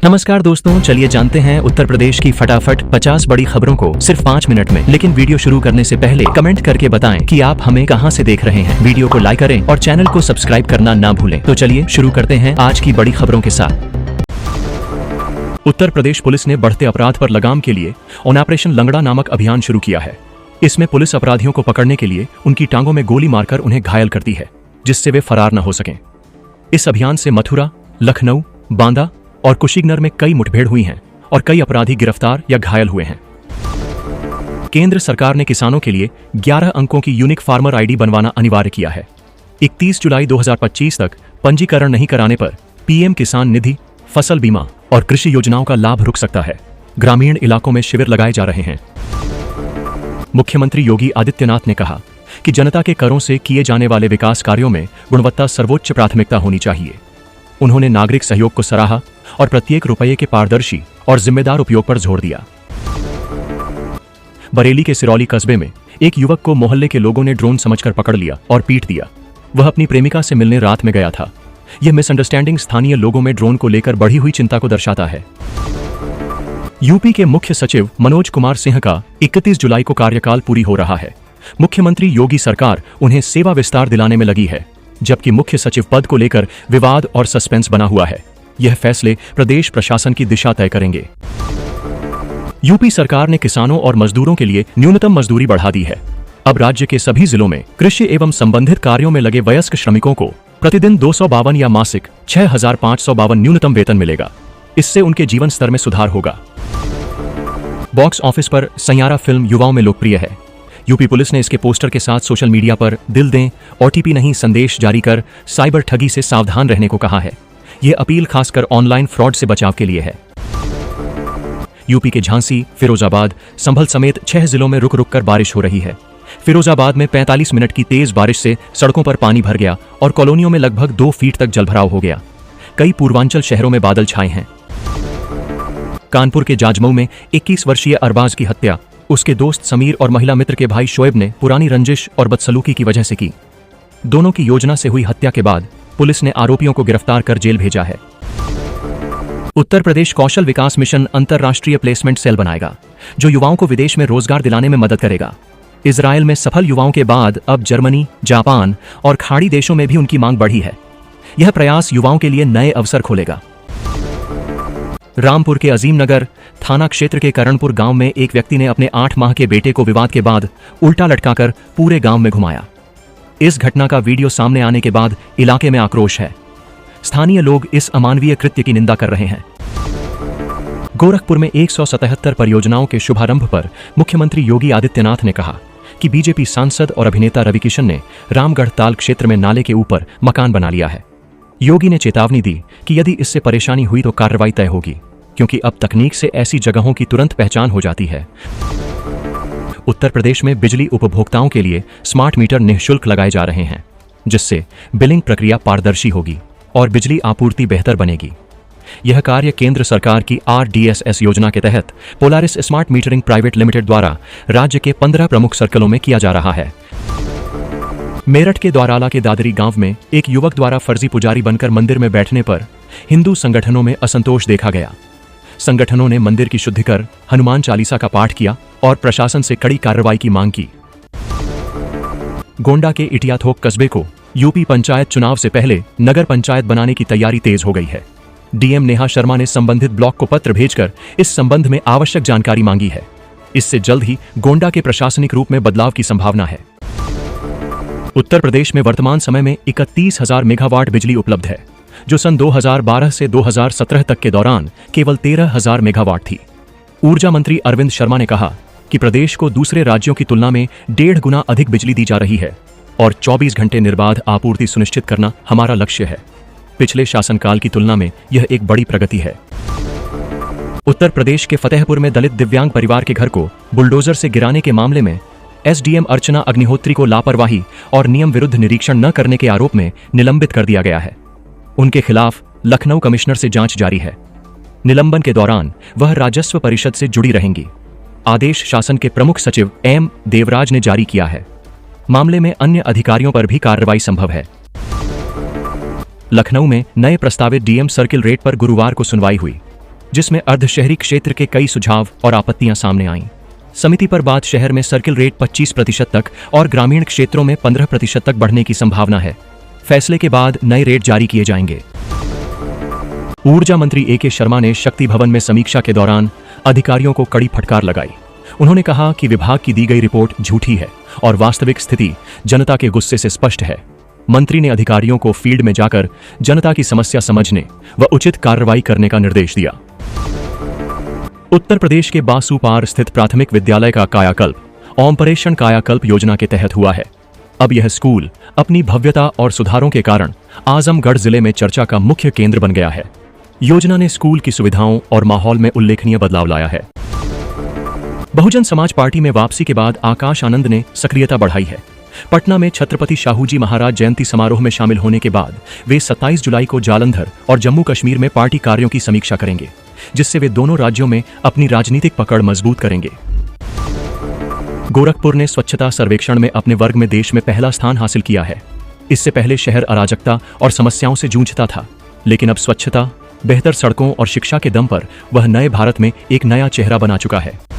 नमस्कार दोस्तों, चलिए जानते हैं उत्तर प्रदेश की फटाफट 50 बड़ी खबरों को सिर्फ 5 मिनट में। लेकिन वीडियो शुरू करने से पहले कमेंट करके बताएं कि आप हमें कहां से देख रहे हैं। वीडियो को लाइक करें और चैनल को सब्सक्राइब करना ना भूलें। तो चलिए शुरू करते हैं आज की बड़ी खबरों के साथ। उत्तर प्रदेश पुलिस ने बढ़ते अपराध पर लगाम के लिए ऑपरेशन लंगड़ा नामक अभियान शुरू किया है। इसमें पुलिस अपराधियों को पकड़ने के लिए उनकी टांगों में गोली मारकर उन्हें घायल करती है, जिससे वे फरार न हो सकें। इस अभियान से मथुरा, लखनऊ, बांदा और कुशीनगर में कई मुठभेड़ हुई हैं और कई अपराधी गिरफ्तार या घायल हुए हैं। केंद्र सरकार ने किसानों के लिए 11 अंकों की यूनिक फार्मर आईडी बनवाना अनिवार्य किया है। 31 जुलाई 2025 तक पंजीकरण नहीं कराने पर पीएम किसान निधि, फसल बीमा और कृषि योजनाओं का लाभ रुक सकता है। ग्रामीण इलाकों में शिविर लगाए जा रहे हैं। मुख्यमंत्री योगी आदित्यनाथ ने कहा कि जनता के करों से किए जाने वाले विकास कार्यों में गुणवत्ता सर्वोच्च प्राथमिकता होनी चाहिए। उन्होंने नागरिक सहयोग को सराहा और प्रत्येक रुपये के पारदर्शी और जिम्मेदार उपयोग पर जोर दिया। बरेली के सिरौली कस्बे में एक युवक को मोहल्ले के लोगों ने ड्रोन समझकर पकड़ लिया और पीट दिया। वह अपनी प्रेमिका से मिलने रात में गया था। यह मिसअंडरस्टैंडिंग स्थानीय लोगों में ड्रोन को लेकर बढ़ी हुई चिंता को दर्शाता है। यूपी के मुख्य सचिव मनोज कुमार सिंह का 31 जुलाई को कार्यकाल पूरी हो रहा है। मुख्यमंत्री योगी सरकार उन्हें सेवा विस्तार दिलाने में लगी है, जबकि मुख्य सचिव पद को लेकर विवाद और सस्पेंस बना हुआ है। यह फैसले प्रदेश प्रशासन की दिशा तय करेंगे। यूपी सरकार ने किसानों और मजदूरों के लिए न्यूनतम मजदूरी बढ़ा दी है। अब राज्य के सभी जिलों में कृषि एवं संबंधित कार्यों में लगे वयस्क श्रमिकों को प्रतिदिन 252 या मासिक 6,552 न्यूनतम वेतन मिलेगा। इससे उनके जीवन स्तर में सुधार होगा। बॉक्स ऑफिस पर सैयारा फिल्म युवाओं में लोकप्रिय है। यूपी पुलिस ने इसके पोस्टर के साथ सोशल मीडिया पर दिल दें, ओटीपी नहीं संदेश जारी कर साइबर ठगी से सावधान रहने को कहा है। यह अपील खासकर ऑनलाइन फ्रॉड से बचाव के लिए है। यूपी के झांसी, फिरोजाबाद, संभल समेत 6 जिलों में रुक रुक कर बारिश हो रही है। फिरोजाबाद में 45 मिनट की तेज बारिश से सड़कों पर पानी भर गया और कॉलोनियों में लगभग 2 फीट तक जलभराव हो गया। कई पूर्वांचल शहरों में बादल छाए हैं। कानपुर के जाजमऊ में 21 वर्षीय अरबाज की हत्या उसके दोस्त समीर और महिला मित्र के भाई शोएब ने पुरानी रंजिश और बदसलूकी की वजह से की। दोनों की योजना से हुई हत्या के बाद पुलिस ने आरोपियों को गिरफ्तार कर जेल भेजा है। उत्तर प्रदेश कौशल विकास मिशन अंतरराष्ट्रीय प्लेसमेंट सेल बनाएगा, जो युवाओं को विदेश में रोजगार दिलाने में मदद करेगा। इजरायल में सफल युवाओं के बाद अब जर्मनी, जापान और खाड़ी देशों में भी उनकी मांग बढ़ी है। यह प्रयास युवाओं के लिए नए अवसर खोलेगा। रामपुर के अजीमनगर थाना क्षेत्र के करणपुर गांव में एक व्यक्ति ने अपने 8 माह के बेटे को विवाद के बाद उल्टा लटकाकर पूरे गांव में घुमाया। इस घटना का वीडियो सामने आने के बाद इलाके में आक्रोश है। स्थानीय लोग इस अमानवीय कृत्य की निंदा कर रहे हैं। गोरखपुर में 177 परियोजनाओं के शुभारंभ पर मुख्यमंत्री योगी आदित्यनाथ ने कहा कि बीजेपी सांसद और अभिनेता रवि किशन ने रामगढ़ ताल क्षेत्र में नाले के ऊपर मकान बना लिया है। योगी ने चेतावनी दी कि यदि इससे परेशानी हुई तो कार्रवाई तय होगी, क्योंकि अब तकनीक से ऐसी जगहों की तुरंत पहचान हो जाती है। उत्तर प्रदेश में बिजली उपभोक्ताओं के लिए स्मार्ट मीटर निःशुल्क लगाए जा रहे हैं, जिससे बिलिंग प्रक्रिया पारदर्शी होगी और बिजली आपूर्ति बेहतर बनेगी। यह कार्य केंद्र सरकार की RDSS योजना के तहत Polaris smart metering private limited द्वारा राज्य के 15 प्रमुख सर्कलों में किया जा रहा है। मेरठ के द्वाराला के दादरी गांव में एक युवक द्वारा फर्जी पुजारी बनकर मंदिर में बैठने पर हिंदू संगठनों में असंतोष देखा गया। संगठनों ने मंदिर की शुद्धि कर हनुमान चालीसा का पाठ किया और प्रशासन से कड़ी कार्रवाई की मांग की। गोंडा के इटियाथोक कस्बे को यूपी पंचायत चुनाव से पहले नगर पंचायत बनाने की तैयारी तेज हो गई है। डीएम नेहा शर्मा ने संबंधित ब्लॉक को पत्र भेजकर इस संबंध में आवश्यक जानकारी मांगी है। इससे जल्द ही गोंडा के प्रशासनिक रूप में बदलाव की संभावना है। उत्तर प्रदेश में वर्तमान समय में 31,000 मेगावाट बिजली उपलब्ध है, जो सन 2012 से 2017 तक के दौरान केवल 13,000 मेगावाट थी। ऊर्जा मंत्री अरविंद शर्मा ने कहा कि प्रदेश को दूसरे राज्यों की तुलना में 1.5 गुना अधिक बिजली दी जा रही है और 24 घंटे निर्बाध आपूर्ति सुनिश्चित करना हमारा लक्ष्य है। पिछले शासनकाल की तुलना में यह एक बड़ी प्रगति है। उत्तर प्रदेश के फतेहपुर में दलित दिव्यांग परिवार के घर को बुलडोजर से गिराने के मामले में SDM अर्चना अग्निहोत्री को लापरवाही और नियम विरुद्ध निरीक्षण न करने के आरोप में निलंबित कर दिया गया है। उनके खिलाफ लखनऊ कमिश्नर से जांच जारी है। निलंबन के दौरान वह राजस्व परिषद से जुड़ी रहेंगी। आदेश शासन के प्रमुख सचिव M देवराज ने जारी किया है। मामले में अन्य अधिकारियों पर भी कार्रवाई संभव है। लखनऊ में नए प्रस्तावित डीएम सर्किल रेट पर गुरुवार को सुनवाई हुई। जिसमें अर्धशहरी क्षेत्र के कई सुझाव और आपत्तियां सामने आईं। समिति पर बात शहर में सर्किल रेट 25% तक और ग्रामीण क्षेत्रों में 15% तक बढ़ने की संभावना है। फैसले के बाद नए रेट जारी किए जाएंगे। ऊर्जा मंत्री ए.के. शर्मा ने शक्ति भवन में समीक्षा के दौरान अधिकारियों को कड़ी फटकार लगाई। उन्होंने कहा कि विभाग की दी गई रिपोर्ट झूठी है और वास्तविक स्थिति जनता के गुस्से से स्पष्ट है। मंत्री ने अधिकारियों को फील्ड में जाकर जनता की समस्या समझने व उचित कार्रवाई करने का निर्देश दिया। उत्तर प्रदेश के बासूपार स्थित प्राथमिक विद्यालय का कायाकल्प ऑपरेशन कायाकल्प योजना के तहत हुआ है। अब यह स्कूल अपनी भव्यता और सुधारों के कारण आजमगढ़ जिले में चर्चा का मुख्य केंद्र बन गया है। योजना ने स्कूल की सुविधाओं और माहौल में उल्लेखनीय बदलाव लाया है। बहुजन समाज पार्टी में वापसी के बाद आकाश आनंद ने सक्रियता बढ़ाई है। पटना में छत्रपति शाहूजी महाराज जयंती समारोह में शामिल होने के बाद वे 27 जुलाई को जालंधर और जम्मू कश्मीर में पार्टी कार्यों की समीक्षा करेंगे, जिससे वे दोनों राज्यों में अपनी राजनीतिक पकड़ मजबूत करेंगे। गोरखपुर ने स्वच्छता सर्वेक्षण में अपने वर्ग में देश में पहला स्थान हासिल किया है। इससे पहले शहर अराजकता और समस्याओं से जूझता था, लेकिन अब स्वच्छता, बेहतर सड़कों और शिक्षा के दम पर वह नए भारत में एक नया चेहरा बना चुका है।